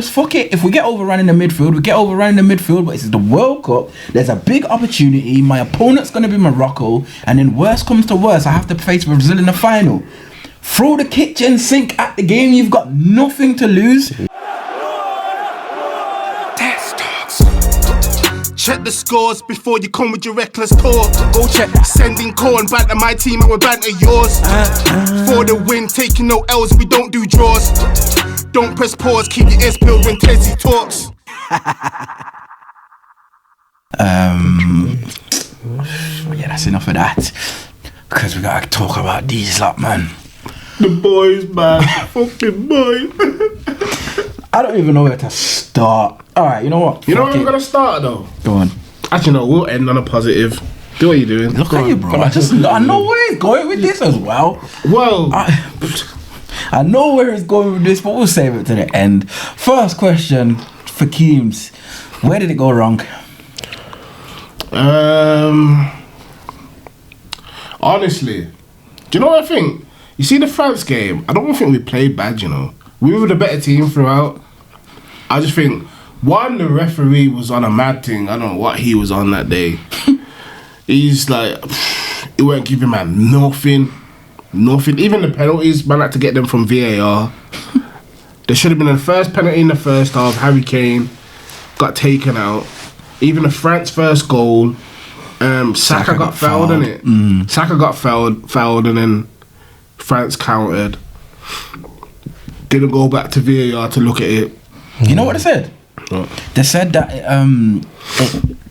Just fuck it. If we get overrun in the midfield, we get overrun in the midfield. But it's the World Cup. There's a big opportunity. My opponent's going to be Morocco. And then worst comes to worst, I have to face Brazil in the final. Throw the kitchen sink at the game. You've got nothing to lose. Check the scores before you come with your reckless talk. Go check that. Sending corn back to my team and we banter yours. For the win, taking no L's, we don't do draws. Don't press pause, keep your ears peeled when Tessie talks. Yeah, that's enough of that. Because we gotta talk about these lot, man. The boys, man. Fucking boys. I don't even know where to start. Alright, you know what? You know where I'm gonna start though? Go on. Actually, no, we'll end on a positive. Do what you're doing. Look at you, bro. I know where he's going with this as well. Well, I know where he's going with this, but we'll save it to the end. First question for Keems. Where did it go wrong? Honestly, do you know what I think? You see the France game, I don't think we played bad, you know. We were the better team throughout. I just think, one, the referee was on a mad thing. I don't know what he was on that day. He's like, he weren't giving man nothing. Even the penalties, man had to get them from VAR. There should have been a first penalty in the first half. Harry Kane got taken out. Even the France first goal, Saka got fouled in it. Saka got fouled and then France countered. Didn't go back to VAR to look at it. You know what they said? What? They said that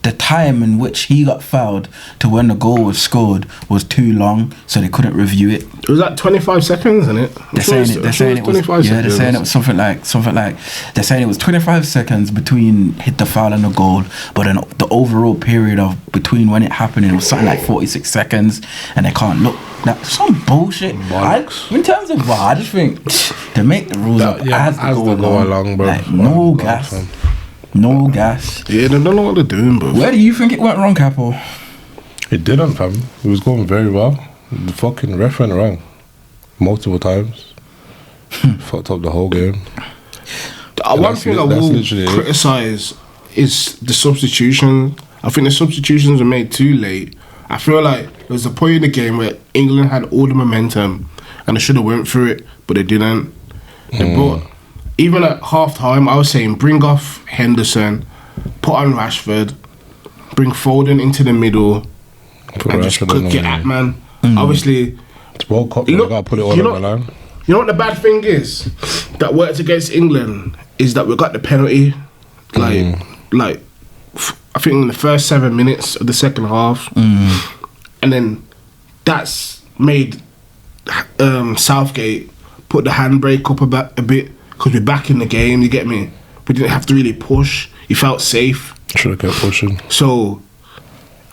the time in which he got fouled to when the goal was scored was too long, so they couldn't review it. It was like 25 seconds, isn't it? They're saying it was 25 seconds. Yeah, they're saying it was something like they're saying it was 25 seconds between hit the foul and the goal, but then the overall period of between when it happened, it was something like 46 seconds, and they can't look. That's some bullshit. In terms of VAR, I just think to make the rules up as they go along, bro. Like, no gas. Yeah, they don't know what they're doing, bro. Where do you think it went wrong, Capo? It didn't, fam. It was going very well. The fucking ref went wrong multiple times. Fucked up the whole game. One thing I will criticise is the substitution. I think the substitutions were made too late. I feel like there was a point in the game where England had all the momentum and they should have went through it, but they didn't. They brought, even at half time, I was saying bring off Henderson, put on Rashford, bring Foden into the middle, and just cook it at man. Obviously, it's World Cup, you gotta put it all on the line. You know what the bad thing is that worked against England is that we got the penalty, like I think in the first 7 minutes of the second half, and then that's made Southgate put the handbrake up a bit because we're back in the game. You get me? We didn't have to really push. He felt safe. Should have kept pushing. So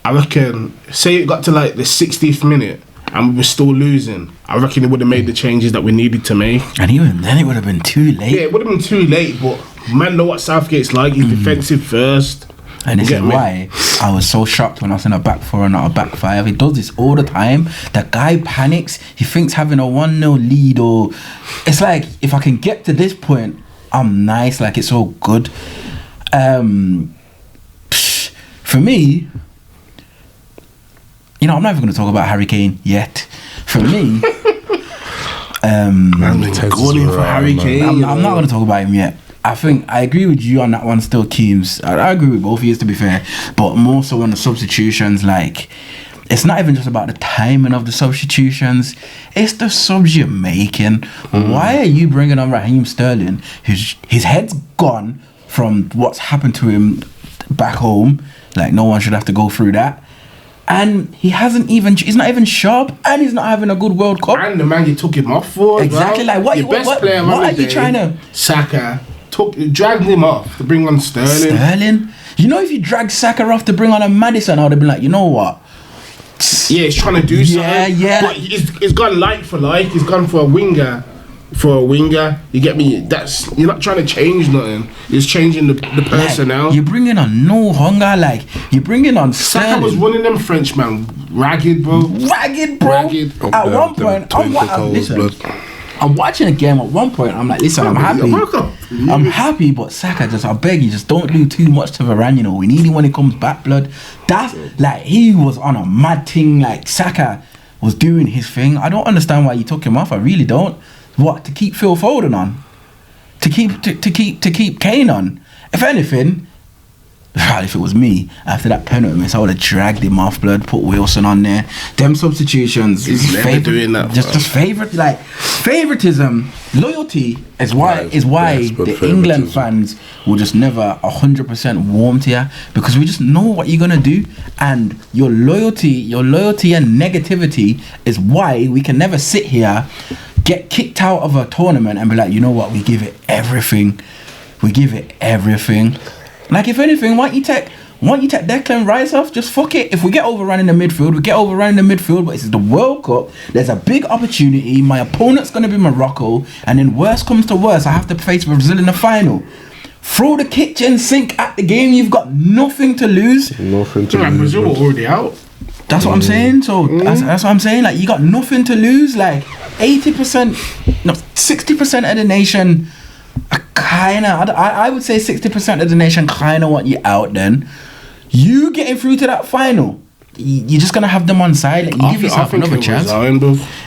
I reckon, say it got to like the 60th minute and we were still losing, I reckon it would have made the changes that we needed to make. And even then, it would have been too late. Yeah, it would have been too late. But man, know what Southgate's like. He's defensive first. And this is why I was so shocked when I was in a back four and not a back five. He does this all the time. The guy panics. He thinks having a 1-0 lead, or it's like, if I can get to this point, I'm nice. Like, it's all good. For me, you know, I'm not even going to talk about Harry Kane yet. For me, I'm going for Harry Kane. I'm not going to talk about him yet. I think I agree with you on that one still, Keems. I agree with both of you, to be fair. But more so on the substitutions, like, it's not even just about the timing of the substitutions. It's the subs you're making. Why are you bringing on Raheem Sterling? His head's gone from what's happened to him back home. Like, no one should have to go through that. And he's not even sharp, and he's not having a good World Cup. And the man you took him off for, exactly, bro. like what are you trying to? Saka dragged him off to bring on Sterling. You know, if you drag Saka off to bring on a Maddison, I would have been like, you know what? Yeah, he's trying to do something. Yeah. But he's gone like for like. He's gone for a winger. You get me? You're not trying to change nothing. You're changing the personnel. Like, you're bringing on no hunger. Like, you're bringing on Sterling. Saka was running them Frenchmen ragged, bro. At one point, I'm watching a game at one point. I'm like, listen, I'm happy. I'm happy, but Saka, I beg you, just don't do too much to Varane. You know, we need him when he comes back, blood. That's like he was on a mad thing. Like Saka was doing his thing. I don't understand why you took him off. I really don't. What, to keep Phil Foden on? To keep Kane on? If anything, if it was me after that penalty miss, I would have dragged him off, blood. Put Wilson on there. Them substitutions. He's never doing that. Just favoritism. Loyalty is why the England fans will just never 100% warm to you, because we just know what you're gonna do, and your loyalty and negativity is why we can never sit here, get kicked out of a tournament and be like, you know what, we give it everything. Like, if anything, why don't you take Declan Rice off? Just fuck it. If we get overrun in the midfield, we get overrun in the midfield. But it's the World Cup. There's a big opportunity. My opponent's going to be Morocco. And then worst comes to worst, I have to face Brazil in the final. Throw the kitchen sink at the game. You've got nothing to lose. Brazil were already out. That's what I'm saying. So that's what I'm saying. Like, you got nothing to lose. Like 60% of the nation... I would say 60% of the nation kind of want you out. Then you getting through to that final, you're just gonna have them on side. Like, you give yourself another chance.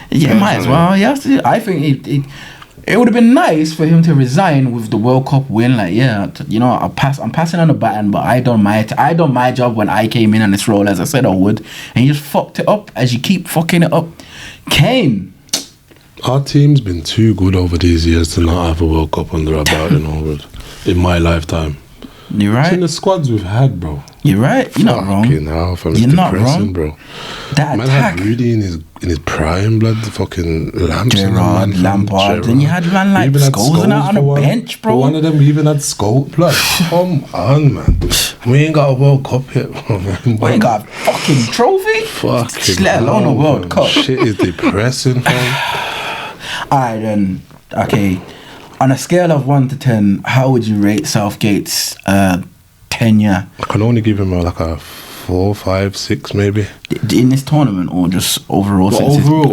Yeah, might as well. Yes, I think it would have been nice for him to resign with the World Cup win. Like, yeah, you know, I'm passing on the baton, but I done my job when I came in on this role, as I said I would, and you just fucked it up as you keep fucking it up. Kane. Our team's been too good over these years to not have a World Cup under our belt, you know, in my lifetime. You're right. In the squads we've had, bro. You're right. You're not wrong. You're not wrong, bro. That man attack. had Rudy in his prime, blood. The fucking Lampard. Then you had man like Scholes on the bench, bro. One of them even had Scholes, blood. Come on, man. We ain't got a World Cup yet, man. We ain't got a fucking trophy. Fucking let alone a World Cup. Shit is depressing, fam. Alright then. Okay. On a scale of 1 to 10, how would you rate Southgate's tenure? I can only give him like a 4, 5, 6 maybe. In this tournament, or just overall? Overall.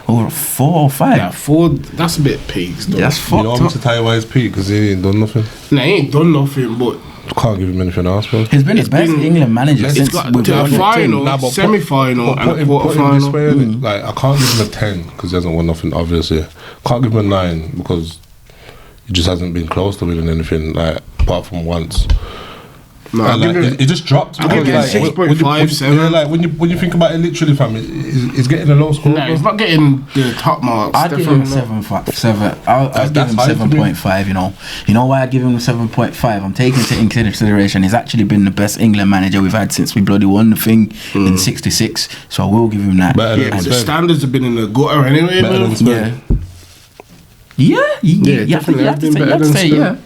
Over 4 or 5? Yeah, 4. That's a bit peaks, though. That's fucked up. You know, Mr. Ty why he's peak? Because he ain't done nothing. Nah, he ain't done nothing, but... Can't give him anything else, bro. He's been the best England manager since we've to a final, semi-final, and a quarter-final. Like, I can't give him a 10 because he hasn't won nothing, obviously. Can't give him a 9 because he just hasn't been close to winning anything, like, apart from once. No, it just dropped. I'll give it 6.5, 7. Like, when you think about it literally, fam, it's getting a low score. No, it's not getting the top marks. I'd give him 7. I'll give him 7.5. You know why I give him 7.5? I'm taking it into consideration. He's actually been the best England manager we've had since we bloody won the thing in '66. So I will give him that. Yeah, but the standards have been in the gutter anyway. Yeah. You have to say yeah.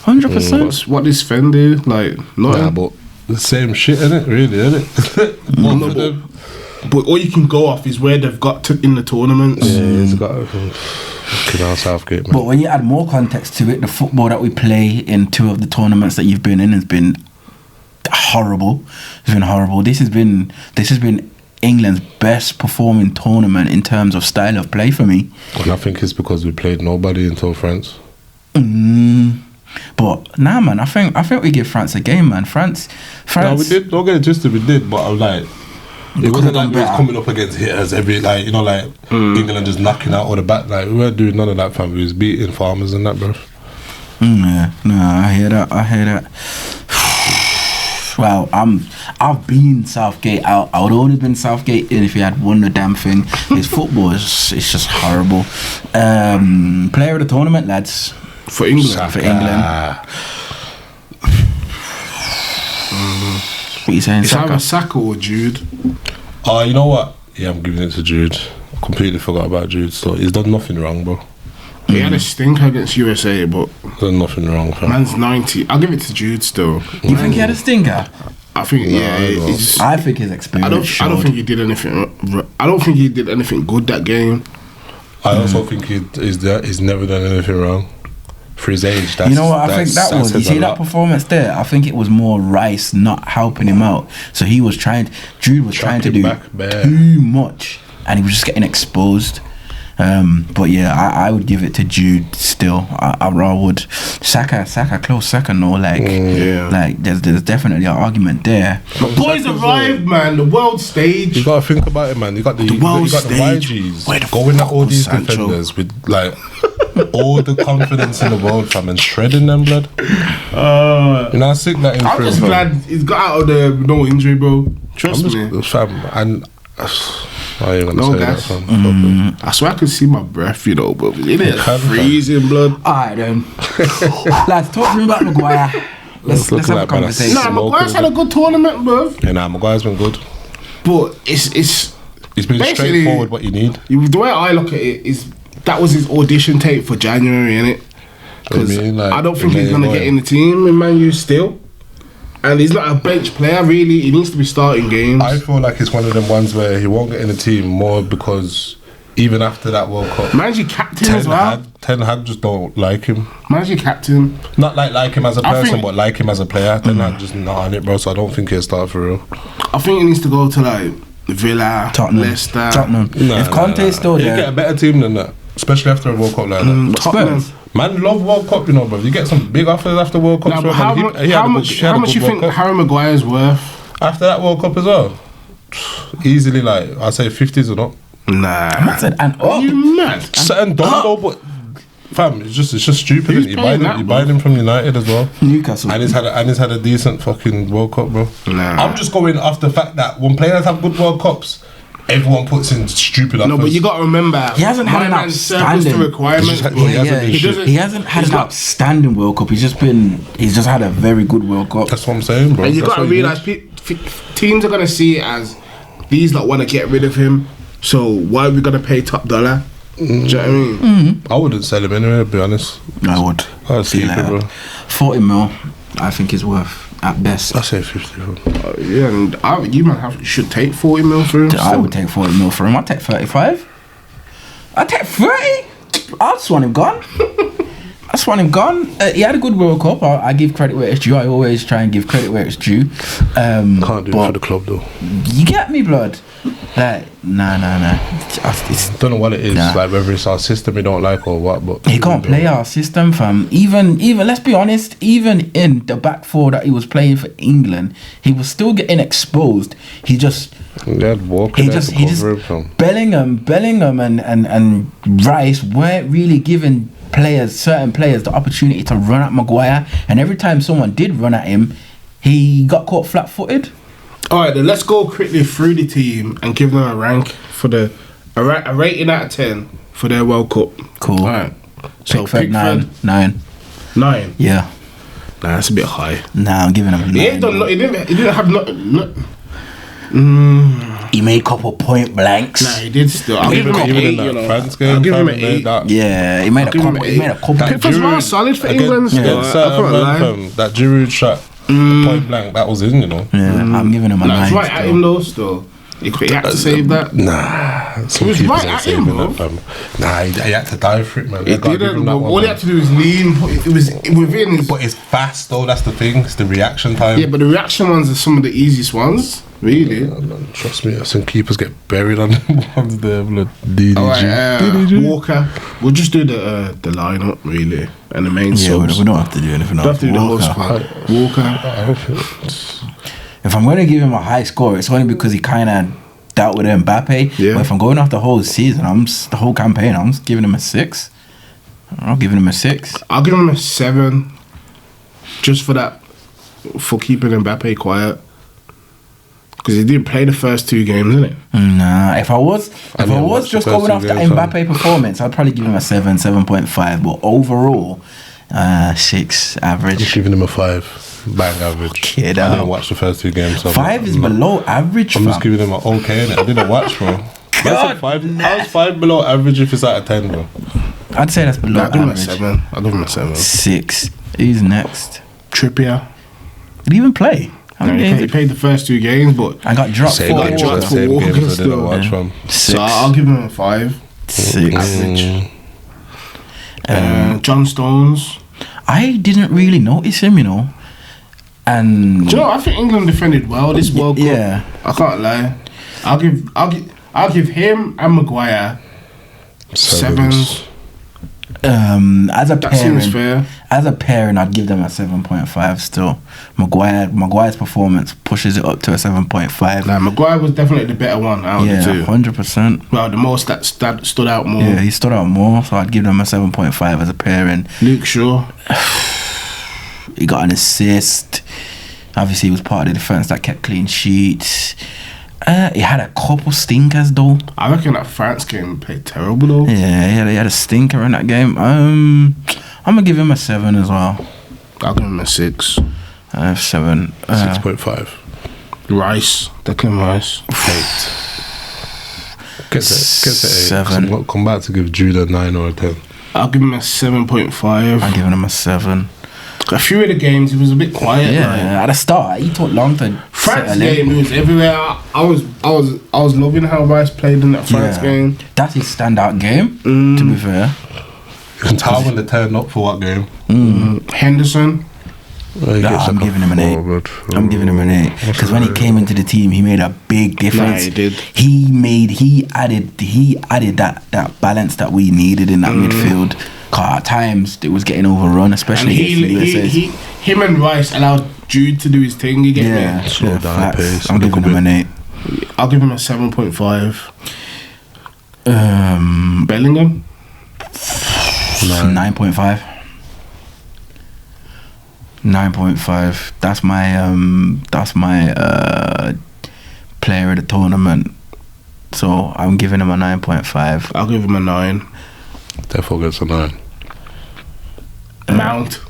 100%. What does Sven do? Like, nothing. But the same shit, innit? Really, innit? But all you can go off is where they've got to in the tournaments. Yeah, he's got fucking Southgate, man. But when you add more context to it, the football that we play in 2 of the tournaments that you've been in has been horrible. It's been horrible. This has been England's best performing tournament in terms of style of play for me. And I think it's because we played nobody until France. But nah, man, I think we give France a game, man. France. No, we did. Don't get it twisted, we did. But I was like, it wasn't like we was coming up against hitters every, like, you know, like England just knocking out all the back. Like, we weren't doing none of that, fam. We was beating farmers and that, bro. Yeah, I hear that. Well, I've been Southgate. I would only been Southgate if he had won the damn thing. His football it's just horrible. Player of the tournament, lads. For England. For England. What are you saying, it's Saka? either Saka or Jude. Oh, you know what? Yeah, I'm giving it to Jude. I completely forgot about Jude. So he's done nothing wrong, bro. He had a stinker against USA, but done nothing wrong, fam. Man's 90. I'll give it to Jude still. You think he had a stinker? I think I think his experience. I don't think he did anything. I don't think he did anything good that game. I also think he's never done anything wrong. For his age, you know what I think that was? You see that performance there? I think it was more Rice not helping him out. So Jude was trying to do too much, and he was just getting exposed. But yeah, I would give it to Jude still. I would. Saka close second, no, like there's definitely an argument there. But boys arrived, man. The world stage. You gotta think about it, man. You got the YGs going at all these defenders with like all the confidence in the world, fam, and shredding them, blood. You know how sick that is. I'm just glad he's got out of there with no injury, bro. Trust me, fam. And I ain't gonna say gas. that, fam. I swear I could see my breath, you know, but it is freezing, blood. Alright then. Lads, talk to me about Maguire. Let's have a conversation. Nah, Maguire's had a good tournament, bro. Yeah, Maguire's been good. But it's been straightforward what you need. The way I look at it is that was his audition tape for January, innit? Because I don't think he's gonna get in the team in Man U still. And he's not a bench player, really. He needs to be starting games. I feel like it's one of them ones where he won't get in the team more because even after that World Cup, man's your captain as well. Ten Hag just don't like him. Man's your captain. Not like him as a person, but like him as a player. Ten Hag just not on it, bro. So I don't think he'll start for real. I think he needs to go to like Villa, Leicester, Tottenham. If Conte's still there, you get a better team than that, especially after a World Cup like that. Tottenham. Man, love World Cup, you know, bro. You get some big offers after World Cup. Nah, how much you think Harry Maguire's worth after that World Cup as well? Easily, like I'd say 50s or not. Nah, are you mad? Certain don't though, but fam, it's just stupid. You buy him from United as well. Newcastle, and he's had a decent fucking World Cup, bro. Nah. I'm just going off the fact that when players have good World Cups, everyone puts in stupid offers. No, but you got to remember, he hasn't had an outstanding requirements. He hasn't had an outstanding World Cup. He's just had a very good World Cup. That's what I'm saying, bro. And you got to realise teams are gonna see it as these lot want to get rid of him. So why are we gonna pay top dollar? Do you know what I mean? I wouldn't sell him anyway, to be honest. I would. I'd keep it, bro. 40 mil, I think is worth at best. I say 50. Yeah, and you might should take 40 mil for him. I would take 40 mil for him. I'd take 35. I'd take 30. I just want him gone. He had a good World Cup. I give credit where it's due. I always try and give credit where it's due. Can't do it for the club though. You get me, blood? Like, nah. Don't know what it is. Nah. Like whether it's our system we don't like or what. But he can't play our system, fam. Even let's be honest. Even in the back four that he was playing for England, he was still getting exposed. He just Bellingham and Rice weren't really giving certain players the opportunity to run at Maguire, and every time someone did run at him, he got caught flat-footed. Alright, then let's go quickly through the team and give them a rank for a rating out of 10 for their World Cup. Cool. Alright. So Pickford, 9. 9? Yeah. Nah, that's a bit high. Nah, I'm giving him a 9. He didn't have no. He made a couple point blanks. Nah, he did still. I'll give him an 8, you know. France game, I'll give him an 8. Yeah, he made a couple. Pickford's well solid for England still. I can't lie. That Giroud shot, point blank, that was in, you know. Yeah, I'm giving him a 9. It's right at him though still. He had to save that. Nah, some keepers right ain't saving him, that, fam. Nah, he had to die for it, man. He didn't. All he had to do was lean. It was within his. But it's fast though. That's the thing. It's the reaction time. Yeah, but the reaction ones are some of the easiest ones. Really. Yeah, trust me, some keepers get buried on them ones there. DDG. Right, Walker. We'll just do the lineup really and the main subs. We don't have to do anything else. We don't have to do the whole squad. Walker. If I'm going to give him a high score, it's only because he kind of dealt with Mbappe. Yeah. But if I'm going off the whole season, the whole campaign, I'm just giving him a 6. I'm giving him a 6. I'll give him a 7. Just for that, for keeping Mbappe quiet. Because he didn't play the first 2 games, innit? Nah, if I was just going off the Mbappe performance, I'd probably give him a 7, 7.5. But overall, 6 average. Just giving him a 5. Bang average. Kid, I didn't watch the first 2 games. So 5 is below average. I'm just giving him an okay. I didn't watch, bro. That's 5. How's 5 below average if it's out of 10, bro? I'd say that's below average. I'll give him a 7. 6. Who's next? Trippier. Did he even play? He played the first 2 games, but I got dropped for Walker still. So I'll give him a 5. 6. Average. John Stones. I didn't really notice him, you know. And do you know, I think England defended well this World Cup. Yeah, I can't lie. I'll give him and Maguire Sevens. As a That seems pairing, fair. as a pairing, I'd give them a 7.5 still. Maguire's performance pushes it up to a 7.5. Nah, Maguire was definitely the better one out of the Yeah, two. 100%. Well, the most that stood out more. Yeah, he stood out more, so I'd give them a 7.5 as a pairing. Luke Shaw. He got an assist. Obviously, he was part of the defense that kept clean sheets. He had a couple stinkers though. I reckon that France game played terrible though. Yeah, he had a stinker in that game. I'm gonna give him a 7 as well. I'll give him a 6. 7. 6.5. Rice. Declan Rice. 8. Get to 8. 7. Come back to give Jude a 9 or a 10. I'll give him a 7.5. I'm giving him a 7. A few of the games he was a bit quiet. Yeah, like. at the start he took long to France settle in. game, he was everywhere. I was loving how Rice played in that France game. That's his standout game. To be fair, You can tell when they turned up for what game. Henderson. I'm giving him an 8. I'm giving him an 8 because when he came into the team, he made a big difference. He did. He added that balance that we needed in that midfield. Cause at times it was getting overrun, especially And him and Rice allowed Jude to do his thing. You get me? Slow down the pace. I'm giving him an 8. I'll give him a 7.5. Bellingham. 9.5. 9.5. That's my player of the tournament. So I'm giving him a 9.5. I'll give him a 9. Therefore gets a 9. Mount.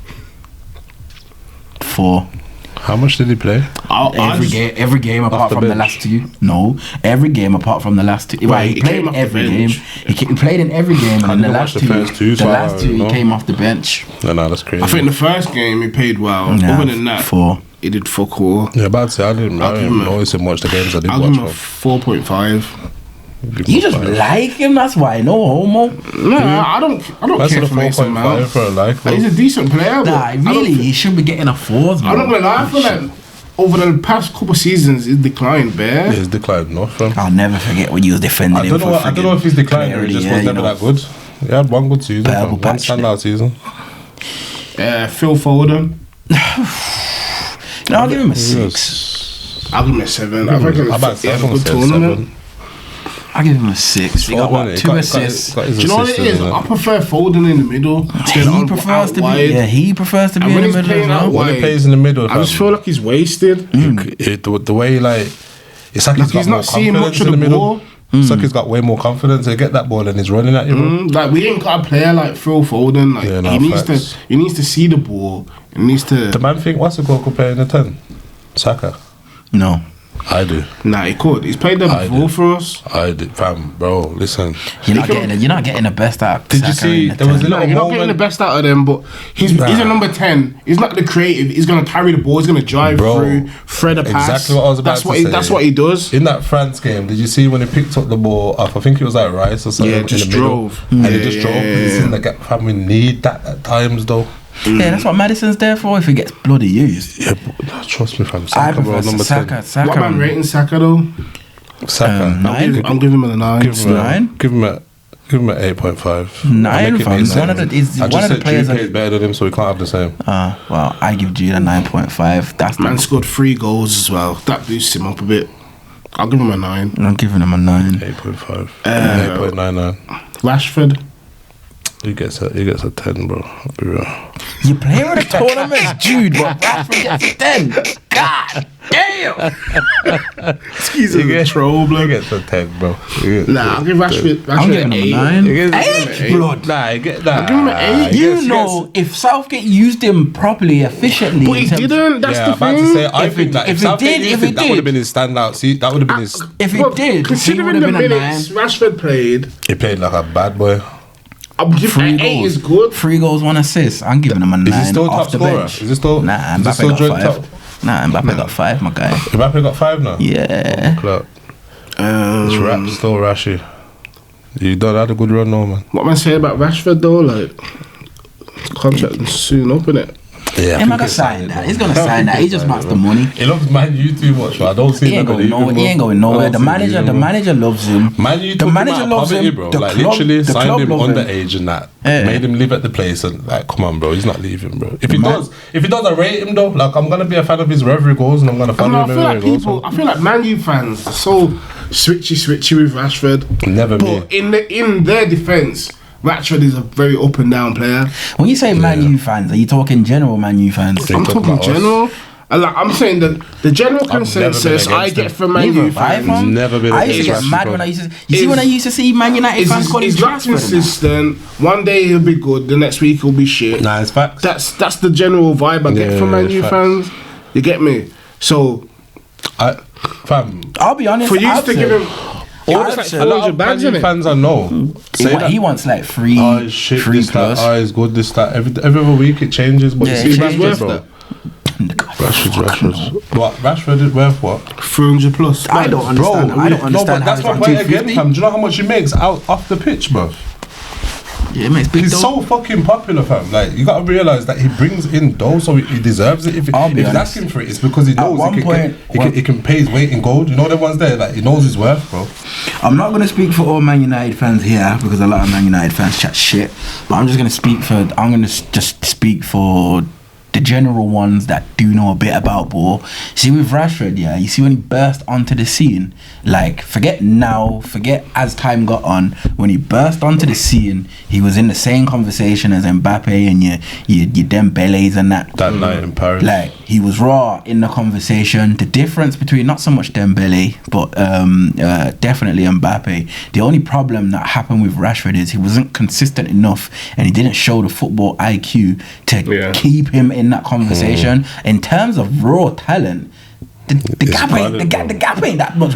4. How much did he play? Every game apart from the last two. No, every game apart from the last two. Right, He played in every game. He played in every game, and in the last two, he came off the bench. No, that's crazy. I think the first game he played well. Nah, Other than that, 4. he did fuck all. Yeah, about to say I didn't notice him watch the games I did I'll give him a watch. 4.5. You just like him, that's why. No homo. No, I don't care for Mason Mount. For a like, He's a decent player. Nah, but really, he should be getting a 4. I'm not gonna lie. I feel like over the past couple seasons, he's declined, bear. He's declined enough, fam. I'll never forget when you was defending him. I don't know if he's declined or he just was never that good. He had one good season, one standout season. Phil Foden. No, I'll give him a 6. I'll give him a 7. I reckon he had a good tournament. I'll give him a 6. He got what, 2 assists. Do you know what it is? I prefer Foden in the middle. He prefers to be. Yeah, he prefers to be in the middle as well. When he plays in the middle, I just feel like he's wasted. The way it's like He's not seeing much of the ball. It's like he's got way more confidence. He get that ball and he's running at you. Like we ain't got a player like Phil Foden. Like he needs to see the ball. He needs to. The man think what's the goal player in the 10? Saka. No. I do. Nah, he could. He's played there before for us. I did, fam, bro. Listen, you're not getting the best out of Did you see? There was a little you're not getting the best out of them, but he's a number 10. He's not the creative. He's gonna carry the ball. He's gonna drive through, thread a pass. Exactly what I was about to say. That's what he does. In that France game, did you see when he picked up the ball off? I think it was like Rice or something. Yeah, just drove. And he just drove. He's in the gap. Fam, we need that at times though. Yeah, that's what Madison's there for. If he gets bloody used. Yeah, but, trust me, fam. I Saka, bro, prefer number Saka. 10. What am I rating Saka though? Saka. 9. I'm giving him a 9. Give him 9. Give him a 8.5. 9, fam. One of the players Jude is better than him, so we can't have the same. Well, I give Jude a 9.5. That's Man scored 3 goals as well. That boosts him up a bit. I'll give him a 9. I'm giving him a 9. 8.5. 8.99. Rashford. He gets a 10, bro. I'll be real. You play with a tournament, Jude, but Rashford gets a 10. God damn. He's a troll, bro. He gets a 10, bro. Nah, I'll give Rashford I'm giving him a 9. 8, blood. Nah, I get that. I'll give him an 8. You know, if Southgate used him properly, efficiently, But he didn't. That's the I'm about to thing. say, I think that if Southgate used it, that would have been his standout. See, that would have been his. if he did, he considering would the have been a 9. minutes Rashford played, He played like a bad boy. I'm giving 8 is good. 3 goals, 1 assist. I'm giving him a 9. Is he still off top the scorer? bench. Is he still? Nah, is he Mbappe still got joint 5. Nah, Mbappe got 5, my guy. Mbappe got 5 now. Yeah. Clock. It's still Rashy. You done had a good run, though, man. What am I saying about Rashford though? Like, contract soon up, innit? Yeah, He's not gonna sign that. He's gonna sign that. He just wants the money. He loves Man U too much, but I don't see He ain't him going nowhere. He ain't going nowhere. The manager loves him. Man U The manager loves poverty, him, bro. the Like club- literally the signed club him love him. underage and that. Yeah. Made him live at the place and like, come on, bro. He's not leaving, bro. If he does, I rate him though. Like I'm gonna be a fan of his wherever he goes, and I'm gonna follow him everywhere he goes. I feel like Man U fans are so switchy with Rashford. Never me. But in their defence, Rashford is a very up and down player. When you say Man U fans, are you talking general Man U fans? I'm talking about us. general. And like, I'm saying that the general consensus I get from Man U fans Never been I used to get against mad Rashford. when I used to. You see when I used to see Man United fans calling he's not Rashford. and that? consistent. One day he'll be good, the next week he'll be shit. Nah, it's facts. That's the general vibe I get from Man it's U facts. fans. You get me? So Fam, I'll be honest. for you I've to said- give him all I've this said- a like lot 400 of bags Man in U it. fans I know say that. He wants like three, Oh, it's shit, three this, that, plus. oh, it's good, this, that. Every other week it changes, but Yeah, you it see changes, Rashford, bro. bro. Rashford. What? Rashford is worth what? 300 plus. I don't understand. I don't no, understand but that's how my he's point on again, 250. fam. Do you know how much he makes out off the pitch, bro? Yeah, it makes big He's dough. so fucking popular, fam. Like you gotta realize that he brings in dough, so he deserves it. If I'll be he's honest. asking for it, it's because he knows one point- he can pay his weight in gold. You know the ones there, like he knows his worth, bro. I'm not gonna speak for all Man United fans here because a lot of Man United fans chat shit. But I'm just gonna speak for. I'm gonna just speak for the general ones that do know a bit about ball. See with Rashford, yeah, you see when he burst onto the scene, like forget as time got on, when he burst onto the scene, he was in the same conversation as Mbappe and your Dembele's and that. That night in Paris, Like he was raw in the conversation. The difference between not so much Dembele, but definitely Mbappe. The only problem that happened with Rashford is he wasn't consistent enough, and he didn't show the football IQ to keep him in that conversation. In terms of raw talent, the gap ain't that much.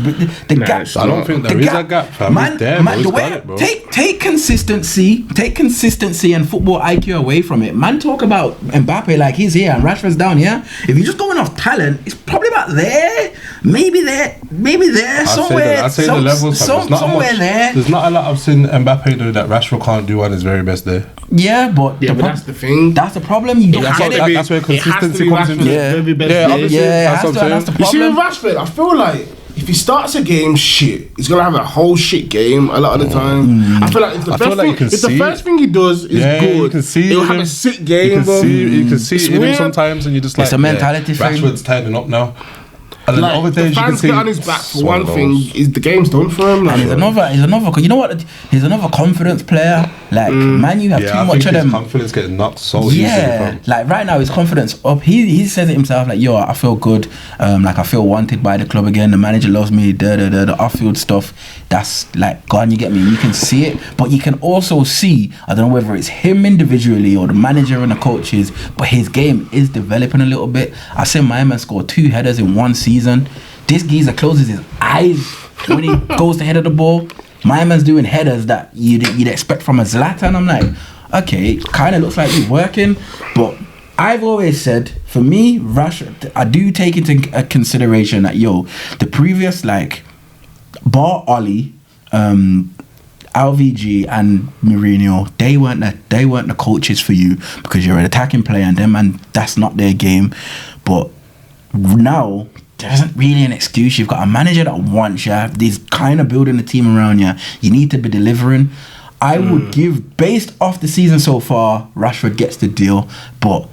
The gap. I don't think there is a gap, fam. It's there, bro. the He's way, got it, bro. take consistency and football IQ away from it. Man, talk about Mbappe like he's here and Rashford's down here. If you're just going off talent, it's probably about there, maybe there, somewhere. I say the levels, fam. There's not somewhere much, there. There's not a lot I've seen Mbappe do that Rashford can't do on his very best day. Yeah, but that's the thing. That's the problem. You don't That's get what- it. that's where consistency comes in. Yeah. Very best Yeah, day. obviously. Yeah, That's what I'm that's the You see with problem. Rashford, I feel like if he starts a game shit, he's gonna have a whole shit game a lot of the time. I feel like if the, I feel like you can if the see first thing he does is Yeah, good, you can see he'll him. have a sick game. You can bro. see It's it in him weird. sometimes, and you just like It's a mentality thing. Rashford's turning up now. And then Like, other the days you can fans see get on his back for so one lows. thing. Is the game's done for him? Like, And he's another. You know what? He's another confidence player. Like man, you have Yeah, too I much think of his them. confidence getting knocked so easily. Yeah, Fam. like right now his confidence up. He says it himself like, yo, I feel good. Like I feel wanted by the club again. The manager loves me. The off-field stuff. That's like gone. You get me? You can see it, but you can also see. I don't know whether it's him individually or the manager and the coaches, but his game is developing a little bit. I seen my man score 2 headers in one season. This geezer closes his eyes when he goes to head of the ball. My man's doing headers that you'd expect from a Zlatan. I'm like, okay, kind of looks like he's working, but I've always said, for me, Rashford, I do take into consideration that the previous like bar Oli, LVG and Mourinho, they weren't the coaches for you because you're an attacking player and that's not their game. But now there isn't really an excuse. You've got a manager that wants you. He's kind of building a team around you. You need to be delivering. I would give, based off the season so far, Rashford gets the deal, but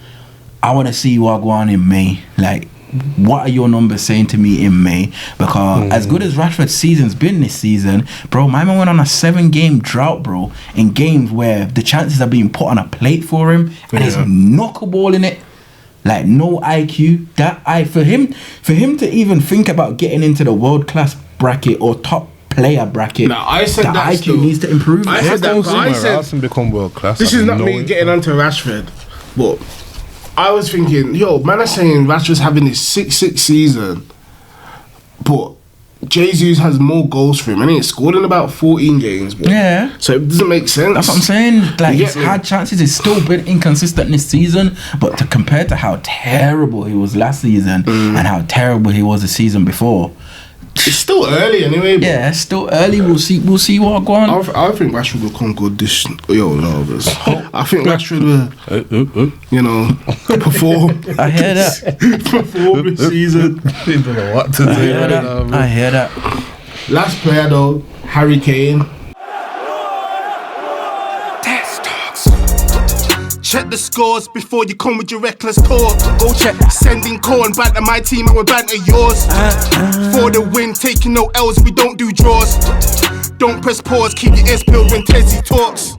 I want to see what go on in May. Like, what are your numbers saying to me in May? Because as good as Rashford's season's been this season, bro, my man went on a 7-game drought, bro, in games where the chances are being put on a plate for him, and he's knuckleballing it. Like no IQ. For him to even think about getting into the world class bracket or top player bracket, Now, I said that IQ still. needs to improve. I said that, but I said and become world class. this is not me getting onto Rashford, but I was thinking, man, are saying Rashford's having his 6-6 season, but Jesus has more goals for him, and he ain't scored in about 14 games. Bro. Yeah. So it doesn't make sense. That's what I'm saying. Like You he's get me? had chances. He's still been inconsistent this season, but to compare to how terrible he was last season and how terrible he was the season before, It's still early anyway. Bro. Yeah, it's still early. We'll see what go on. I think Rashford will come good this. I think Rashford will, perform. I hear that. Perform this season. I don't know what to say. I hear that. Last player though, Harry Kane. Check the scores before you come with your reckless talk. Go check. Sending call and banter my team, I will banter yours. For the win, taking no L's, we don't do draws. Don't press pause, keep your ears peeled when Tessie talks.